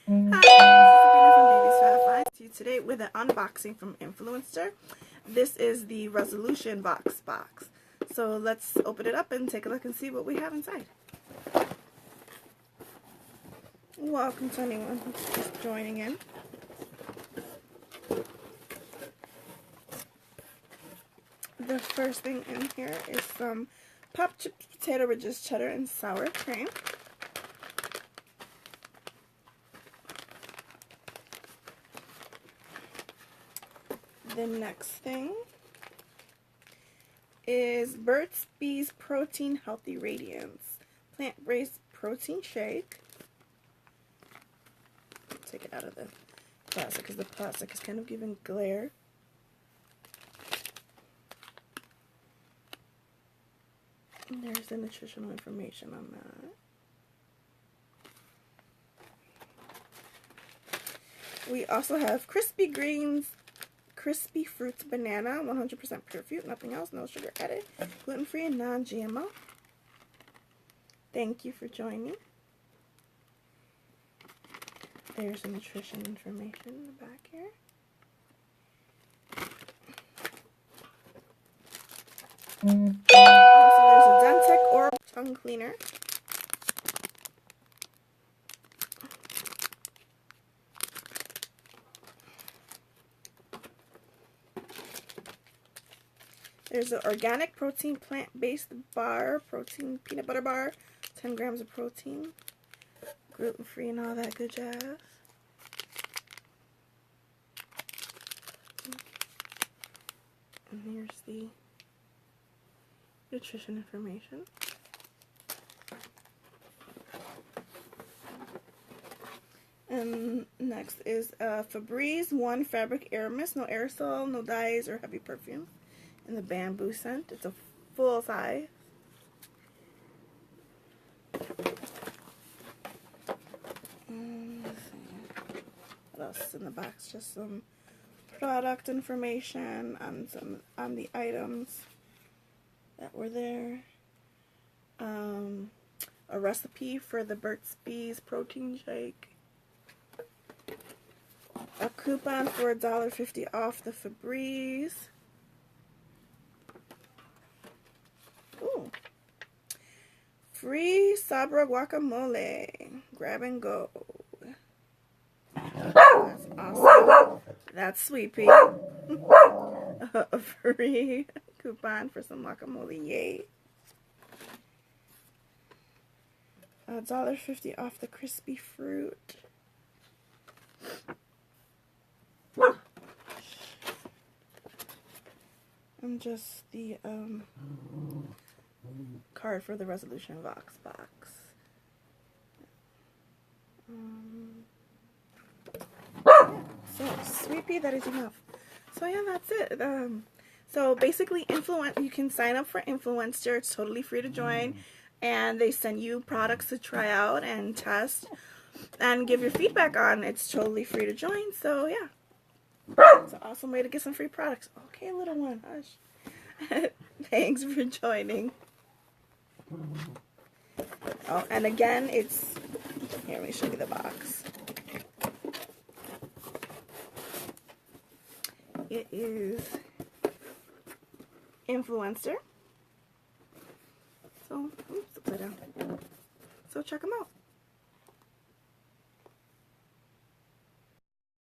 Hi, this is Sabina from Baby's Fat Finds. Today with an unboxing from Influenster. This is the resolution box. So let's open it up and take a look and see what we have inside. Welcome to anyone who's just joining in. The first thing in here is some Pop Chips Potato Ridges Cheddar and Sour Cream. The next thing is Burt's Bees Protein Healthy Radiance Plant-Based Protein Shake. Take it out of the plastic because the plastic is kind of giving glare. And there's the nutritional information on that. We also have Crispy Greens Crispy Fruits Banana, 100% pure fruit, nothing else, no sugar added, gluten-free and non-GMO. Thank you for joining. There's the nutrition information in the back here. Also, there's a Dentec Oral Tongue Cleaner. There's an organic protein plant-based bar, protein peanut butter bar, 10 grams of protein, gluten-free and all that good jazz. And here's the nutrition information. And next is Febreze One Fabric Air Mist, no aerosol, no dyes or heavy perfume. In the bamboo scent. It's a full size. Let's see. What else is in the box? Just some product information on the items that were there. A recipe for the Burt's Bees protein shake. A coupon for $1.50 off the Febreze. Free Sabra guacamole. Grab and go. That's awesome. That's Sweet Pea. A free coupon for some guacamole. Yay. $1.50 off the crispy fruit. And just the card for the resolution box. So Sweet Pea, that is enough. So yeah, that's it. So basically, you can sign up for Influenster. It's totally free to join, and they send you products to try out and test and give your feedback on. It's totally free to join. So yeah, it's an awesome way to get some free products. Okay, little one, hush. Thanks for joining. Oh, and again, here, let me show you the box. It is Influencer. So, oops, upside down. So check them out.